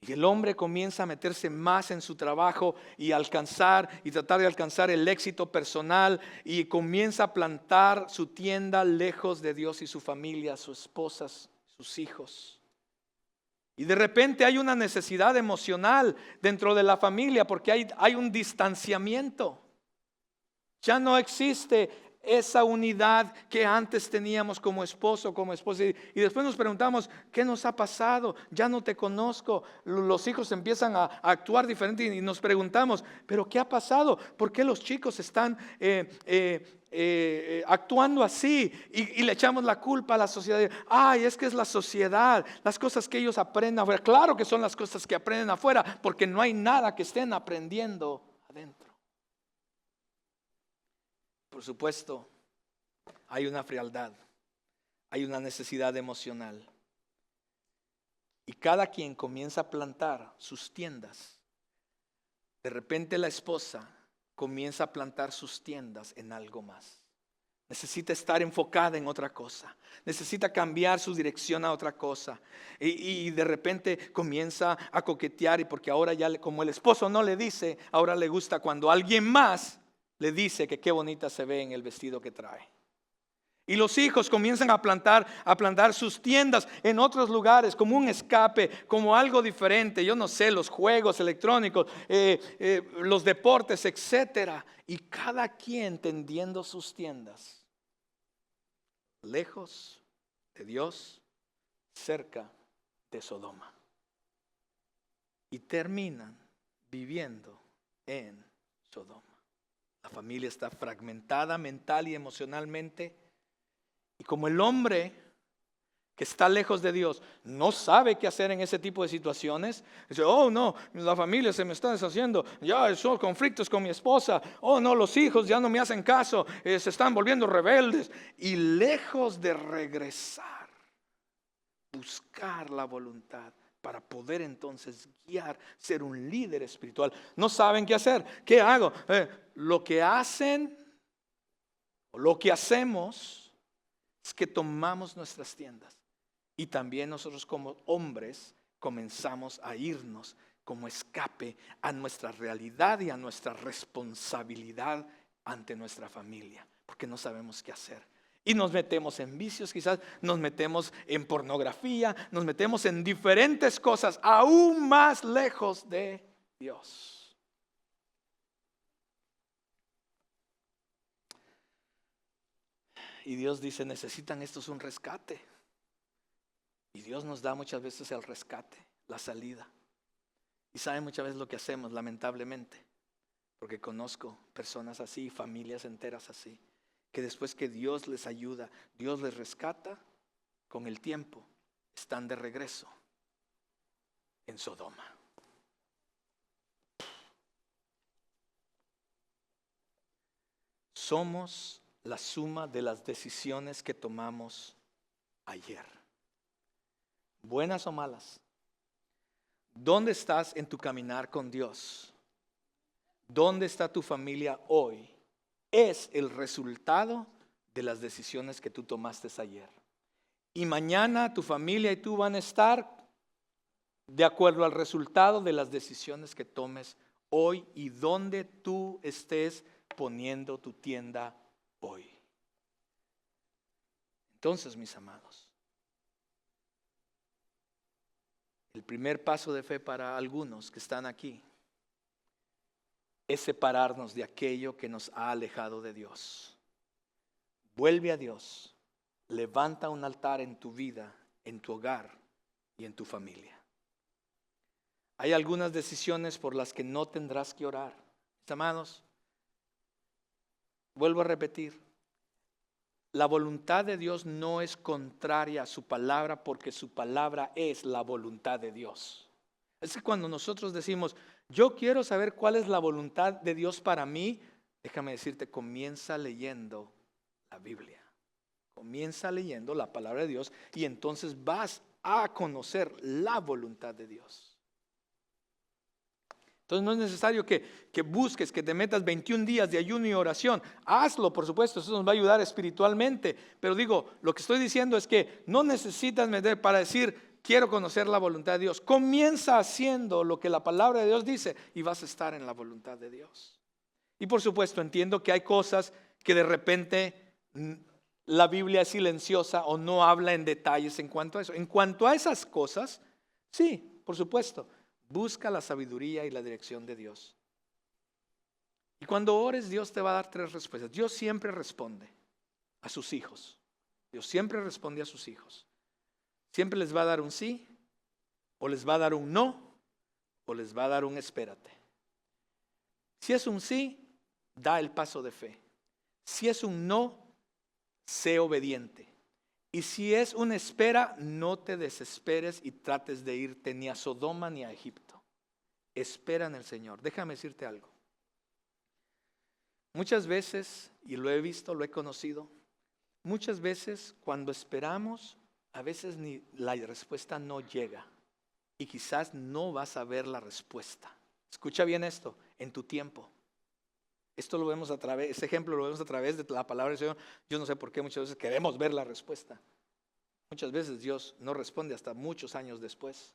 Y el hombre comienza a meterse más en su trabajo y tratar de alcanzar el éxito personal y comienza a plantar su tienda lejos de Dios y su familia, sus esposas, sus hijos. Y de repente hay una necesidad emocional dentro de la familia porque hay un distanciamiento. Ya no existe esa unidad que antes teníamos como esposo, como esposa. Y después nos preguntamos, ¿qué nos ha pasado? Ya no te conozco. Los hijos empiezan a actuar diferente y nos preguntamos, ¿pero qué ha pasado? ¿Por qué los chicos están actuando así? Y le echamos la culpa a la sociedad. Ay, es que es la sociedad, las cosas que ellos aprenden afuera. Claro que son las cosas que aprenden afuera, porque no hay nada que estén aprendiendo adentro. Por supuesto, hay una frialdad, hay una necesidad emocional. Y cada quien comienza a plantar sus tiendas. De repente la esposa comienza a plantar sus tiendas en algo más. Necesita estar enfocada en otra cosa. Necesita cambiar su dirección a otra cosa. Y de repente comienza a coquetear. Y porque ahora ya, como el esposo no le dice, ahora le gusta cuando alguien más le dice que qué bonita se ve en el vestido que trae. Y los hijos comienzan a plantar sus tiendas en otros lugares como un escape, como algo diferente. Yo no sé, los juegos electrónicos, los deportes, etcétera. Y cada quien tendiendo sus tiendas, lejos de Dios, cerca de Sodoma. Y terminan viviendo en Sodoma. La familia está fragmentada mental y emocionalmente. Y como el hombre que está lejos de Dios no sabe qué hacer en ese tipo de situaciones, dice, oh no, la familia se me está deshaciendo, ya son conflictos con mi esposa, oh no, los hijos ya no me hacen caso, se están volviendo rebeldes. Y lejos de regresar, buscar la voluntad para poder entonces guiar, ser un líder espiritual, no saben qué hacer. ¿Qué hago? Lo que hacen, o lo que hacemos, es que tomamos nuestras tiendas y también nosotros como hombres comenzamos a irnos como escape a nuestra realidad y a nuestra responsabilidad ante nuestra familia, porque no sabemos qué hacer. Y nos metemos en vicios, quizás nos metemos en pornografía, nos metemos en diferentes cosas aún más lejos de Dios. Y Dios dice, necesitan estos un rescate. Y Dios nos da muchas veces el rescate, la salida. Y saben muchas veces lo que hacemos, lamentablemente, porque conozco personas así, familias enteras así, que después que Dios les ayuda, Dios les rescata, con el tiempo están de regreso en Sodoma. Somos la suma de las decisiones que tomamos ayer, buenas o malas. ¿Dónde estás en tu caminar con Dios? ¿Dónde está tu familia hoy? Es el resultado de las decisiones que tú tomaste ayer. Y mañana tu familia y tú van a estar de acuerdo al resultado de las decisiones que tomes hoy y donde tú estés poniendo tu tienda hoy. Entonces, mis amados, el primer paso de fe para algunos que están aquí es separarnos de aquello que nos ha alejado de Dios. Vuelve a Dios, levanta un altar en tu vida, en tu hogar y en tu familia. Hay algunas decisiones por las que no tendrás que orar. Mis amados, vuelvo a repetir, la voluntad de Dios no es contraria a su palabra porque su palabra es la voluntad de Dios. Es que cuando nosotros decimos, yo quiero saber cuál es la voluntad de Dios para mí, déjame decirte, comienza leyendo la Biblia. Comienza leyendo la palabra de Dios y entonces vas a conocer la voluntad de Dios. Entonces no es necesario que busques, que te metas 21 días de ayuno y oración. Hazlo, por supuesto, eso nos va a ayudar espiritualmente. Pero digo, lo que estoy diciendo es que no necesitas meter para decir, quiero conocer la voluntad de Dios. Comienza haciendo lo que la palabra de Dios dice y vas a estar en la voluntad de Dios. Y por supuesto entiendo que hay cosas que de repente la Biblia es silenciosa o no habla en detalles en cuanto a eso. En cuanto a esas cosas, sí, por supuesto. Busca la sabiduría y la dirección de Dios. Y cuando ores, Dios te va a dar 3 respuestas. Dios siempre responde a sus hijos. Dios siempre responde a sus hijos. Siempre les va a dar un sí, o les va a dar un no, o les va a dar un espérate. Si es un sí, da el paso de fe. Si es un no, sé obediente. Y si es una espera, no te desesperes y trates de irte ni a Sodoma ni a Egipto. Espera en el Señor. Déjame decirte algo. Muchas veces, y lo he visto, lo he conocido, muchas veces cuando esperamos, a veces ni la respuesta no llega. Y quizás no vas a ver la respuesta. Escucha bien esto, en tu tiempo. Esto lo vemos a través, ese ejemplo lo vemos a través de la palabra del Señor. Yo no sé por qué muchas veces queremos ver la respuesta. Muchas veces Dios no responde hasta muchos años después.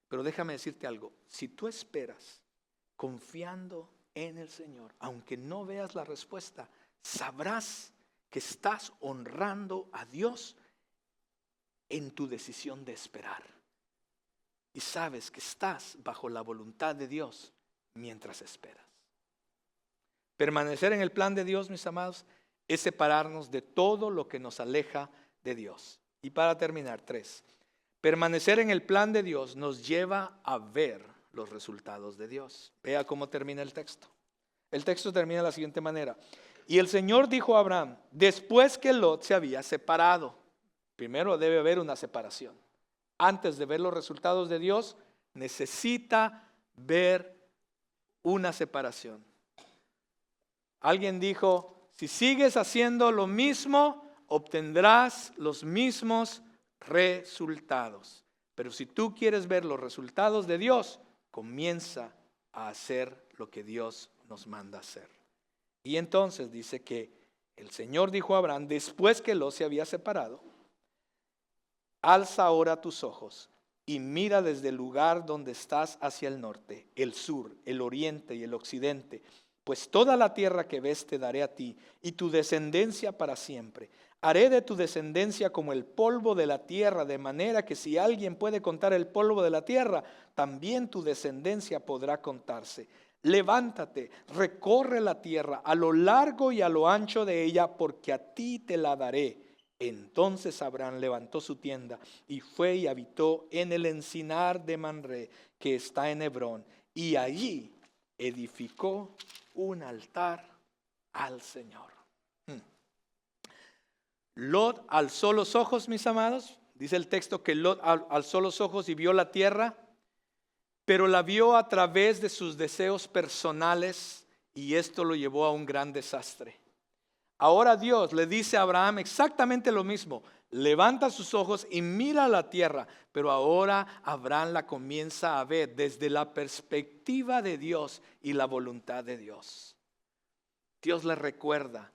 Pero déjame decirte algo. Si tú esperas confiando en el Señor, aunque no veas la respuesta, sabrás que estás honrando a Dios en tu decisión de esperar. Y sabes que estás bajo la voluntad de Dios mientras esperas. Permanecer en el plan de Dios, mis amados, es separarnos de todo lo que nos aleja de Dios. Y para terminar, 3. Permanecer en el plan de Dios nos lleva a ver los resultados de Dios. Vea cómo termina el texto. El texto termina de la siguiente manera. Y el Señor dijo a Abraham, después que Lot se había separado. Primero debe haber una separación. Antes de ver los resultados de Dios, necesita ver una separación. Alguien dijo, si sigues haciendo lo mismo, obtendrás los mismos resultados. Pero si tú quieres ver los resultados de Dios, comienza a hacer lo que Dios nos manda hacer. Y entonces dice que el Señor dijo a Abraham, después que Lot se había separado, alza ahora tus ojos y mira desde el lugar donde estás hacia el norte, el sur, el oriente y el occidente. Pues toda la tierra que ves te daré a ti y tu descendencia para siempre. Haré de tu descendencia como el polvo de la tierra, de manera que si alguien puede contar el polvo de la tierra, también tu descendencia podrá contarse. Levántate, recorre la tierra a lo largo y a lo ancho de ella, porque a ti te la daré. Entonces Abraham levantó su tienda y fue y habitó en el encinar de Mamre, que está en Hebrón, y allí edificó un altar al Señor. Lot alzó los ojos, mis amados. Dice el texto que Lot alzó los ojos y vio la tierra, pero la vio a través de sus deseos personales y esto lo llevó a un gran desastre. Ahora Dios le dice a Abraham exactamente lo mismo. Levanta sus ojos y mira la tierra, pero ahora Abraham la comienza a ver desde la perspectiva de Dios y la voluntad de Dios. Dios le recuerda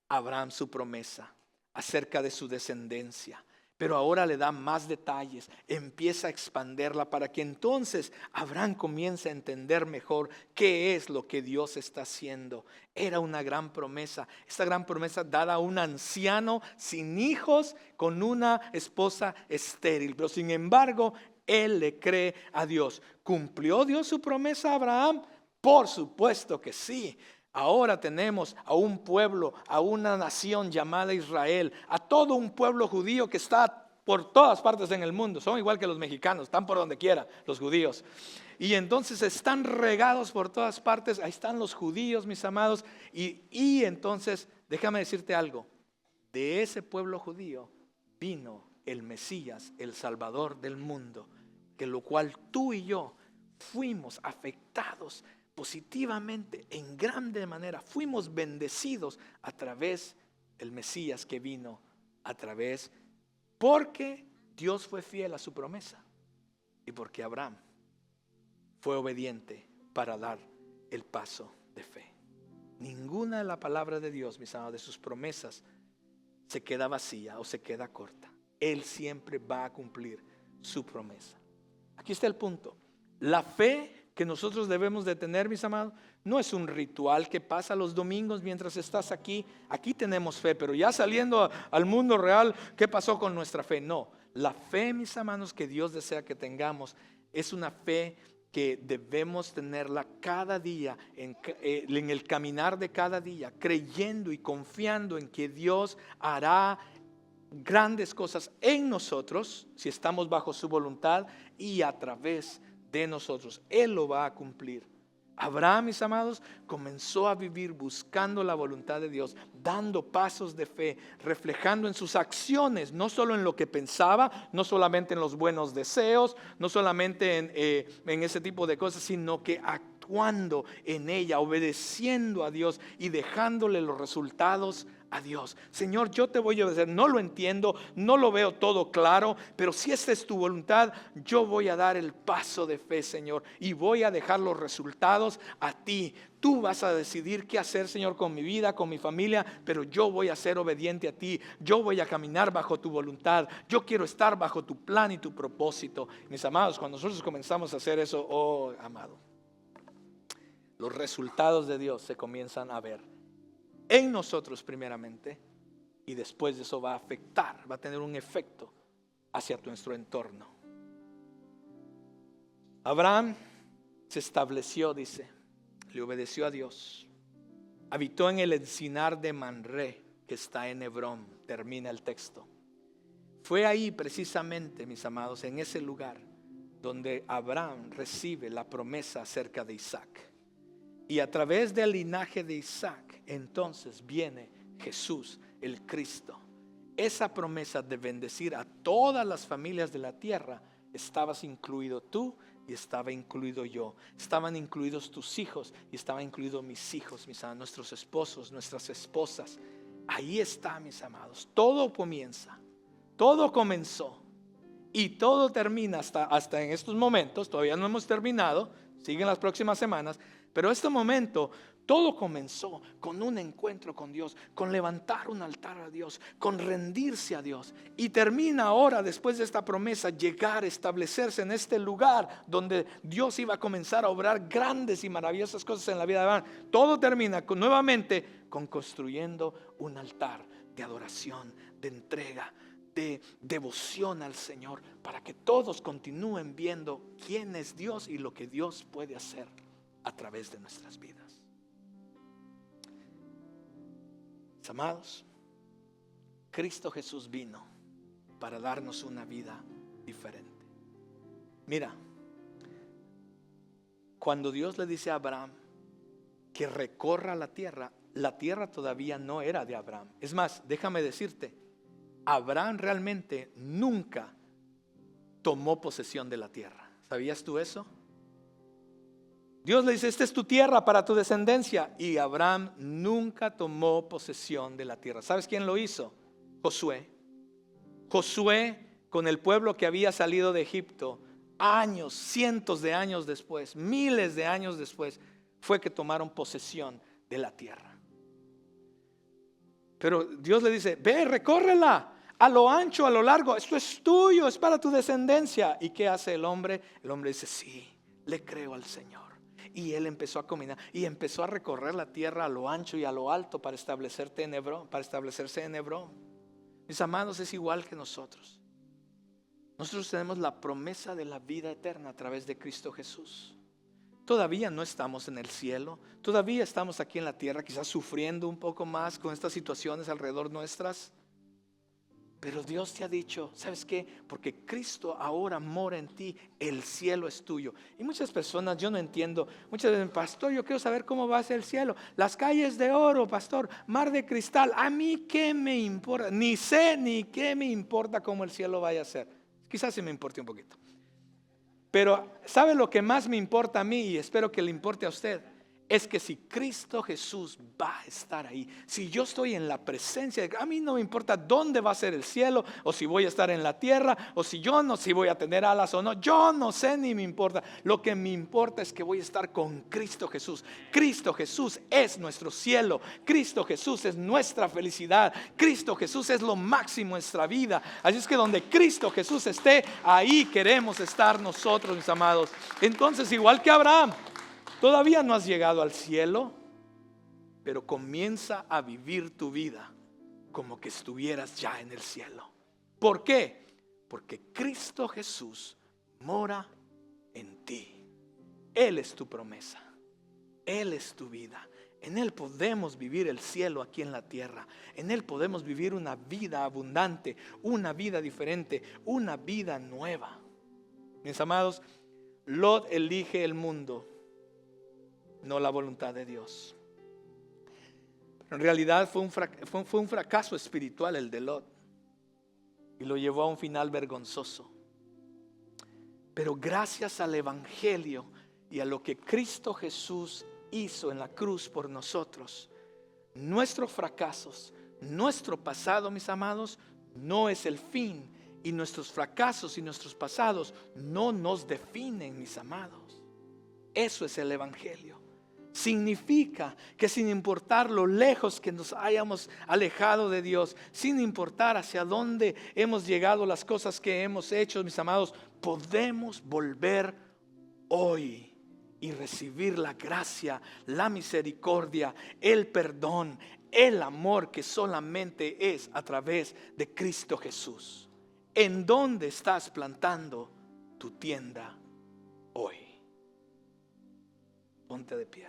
a Abraham su promesa acerca de su descendencia, pero ahora le da más detalles, empieza a expanderla para que entonces Abraham comience a entender mejor qué es lo que Dios está haciendo. Era una gran promesa, esta gran promesa dada a un anciano sin hijos con una esposa estéril, pero sin embargo él le cree a Dios. ¿Cumplió Dios su promesa a Abraham? Por supuesto que sí. Ahora tenemos a un pueblo, a una nación llamada Israel, a todo un pueblo judío que está por todas partes en el mundo. Son igual que los mexicanos, están por donde quiera los judíos. Y entonces están regados por todas partes. Ahí están los judíos, mis amados. Y entonces, déjame decirte algo. De ese pueblo judío vino el Mesías, el Salvador del mundo, que lo cual tú y yo fuimos afectados positivamente, en grande manera, fuimos bendecidos a través del Mesías que vino a través, porque Dios fue fiel a su promesa y porque Abraham fue obediente para dar el paso de fe. Ninguna de la palabra de Dios, mis amados, de sus promesas se queda vacía o se queda corta. Él siempre va a cumplir su promesa. Aquí está el punto. La fe que nosotros debemos de tener, mis amados, no es un ritual que pasa los domingos mientras estás aquí. Aquí tenemos fe, pero ya saliendo al mundo real, ¿qué pasó con nuestra fe? No, la fe, mis amados, que Dios desea que tengamos es una fe que debemos tenerla cada día, en el caminar de cada día, creyendo y confiando en que Dios hará grandes cosas en nosotros, si estamos bajo su voluntad, y a través de nosotros. Él lo va a cumplir. Abraham, mis amados, comenzó a vivir buscando la voluntad de Dios, dando pasos de fe, reflejando en sus acciones, no solo en lo que pensaba, no solamente en los buenos deseos, no solamente en ese tipo de cosas, sino que actuando en ella, obedeciendo a Dios y dejándole los resultados a Dios. Señor, yo te voy a obedecer, no lo entiendo, no lo veo todo claro, pero si esta es tu voluntad, yo voy a dar el paso de fe, Señor, y voy a dejar los resultados a ti. Tú vas a decidir qué hacer, Señor, con mi vida, con mi familia, pero yo voy a ser obediente a ti. Yo voy a caminar bajo tu voluntad. Yo quiero estar bajo tu plan y tu propósito. Mis amados, cuando nosotros comenzamos a hacer eso, oh, amado, los resultados de Dios se comienzan a ver en nosotros primeramente, y después de eso va a afectar, va a tener un efecto hacia nuestro entorno. Abraham se estableció, dice, le obedeció a Dios, habitó en el encinar de Manré, que está en Hebrón, termina el texto. Fue ahí precisamente, mis amados, en ese lugar donde Abraham recibe la promesa acerca de Isaac. Y a través del linaje de Isaac, entonces viene Jesús, el Cristo. Esa promesa de bendecir a todas las familias de la tierra, estabas incluido tú y estaba incluido yo. Estaban incluidos tus hijos y estaban incluidos mis hijos, nuestros esposos, nuestras esposas. Ahí está, mis amados. Todo comienza, todo comenzó y todo termina hasta en estos momentos. Todavía no hemos terminado, siguen las próximas semanas. Pero este momento, todo comenzó con un encuentro con Dios, con levantar un altar a Dios, con rendirse a Dios. Y termina ahora, después de esta promesa, llegar, establecerse en este lugar donde Dios iba a comenzar a obrar grandes y maravillosas cosas en la vida de Abraham. Todo termina nuevamente con construyendo un altar de adoración, de entrega, de devoción al Señor, para que todos continúen viendo quién es Dios y lo que Dios puede hacer a través de nuestras vidas. Mis amados, Cristo Jesús vino para darnos una vida diferente. Mira, cuando Dios le dice a Abraham que recorra la tierra todavía no era de Abraham. Es más, déjame decirte, Abraham realmente nunca tomó posesión de la tierra. ¿Sabías tú eso? Dios le dice, esta es tu tierra para tu descendencia. Y Abraham nunca tomó posesión de la tierra. ¿Sabes quién lo hizo? Josué. Josué, con el pueblo que había salido de Egipto, años, cientos de años después, miles de años después, fue que tomaron posesión de la tierra. Pero Dios le dice, ve, recórrela a lo ancho, a lo largo. Esto es tuyo, es para tu descendencia. ¿Y qué hace el hombre? El hombre dice, sí, le creo al Señor. Y él empezó a caminar y empezó a recorrer la tierra a lo ancho y a lo alto para establecerse en Hebrón. Mis amados, es igual que nosotros. Nosotros tenemos la promesa de la vida eterna a través de Cristo Jesús. Todavía no estamos en el cielo, todavía estamos aquí en la tierra, quizás sufriendo un poco más con estas situaciones alrededor nuestras. Pero Dios te ha dicho, ¿sabes qué? Porque Cristo ahora mora en ti, el cielo es tuyo. Y muchas personas, yo no entiendo, muchas veces, pastor, yo quiero saber cómo va a ser el cielo. Las calles de oro, pastor, mar de cristal, ¿a mí qué me importa? Ni sé ni qué me importa cómo el cielo vaya a ser. Quizás sí me importe un poquito. Pero ¿sabe lo que más me importa a mí y espero que le importe a usted? Es que si Cristo Jesús va a estar ahí, si yo estoy en la presencia, a mí no me importa dónde va a ser el cielo, o si voy a estar en la tierra, o si voy a tener alas o no, yo no sé ni me importa. Lo que me importa es que voy a estar con Cristo Jesús. Cristo Jesús es nuestro cielo, Cristo Jesús es nuestra felicidad, Cristo Jesús es lo máximo en nuestra vida. Así es que donde Cristo Jesús esté, ahí queremos estar nosotros, mis amados. Entonces, igual que Abraham, todavía no has llegado al cielo, pero comienza a vivir tu vida como que estuvieras ya en el cielo. ¿Por qué? Porque Cristo Jesús mora en ti. Él es tu promesa. Él es tu vida. En Él podemos vivir el cielo aquí en la tierra. En Él podemos vivir una vida abundante, una vida diferente, una vida nueva. Mis amados, Lot elige el mundo, no la voluntad de Dios. Pero en realidad fue un fracaso espiritual el de Lot, y lo llevó a un final vergonzoso. Pero gracias al Evangelio y a lo que Cristo Jesús hizo en la cruz por nosotros, nuestros fracasos, nuestro pasado, mis amados, no es el fin. Y nuestros fracasos y nuestros pasados no nos definen, mis amados. Eso es el Evangelio. Significa que sin importar lo lejos que nos hayamos alejado de Dios, sin importar hacia dónde hemos llegado, las cosas que hemos hecho, mis amados, podemos volver hoy y recibir la gracia, la misericordia, el perdón, el amor que solamente es a través de Cristo Jesús. ¿En dónde estás plantando tu tienda hoy? Ponte de pie.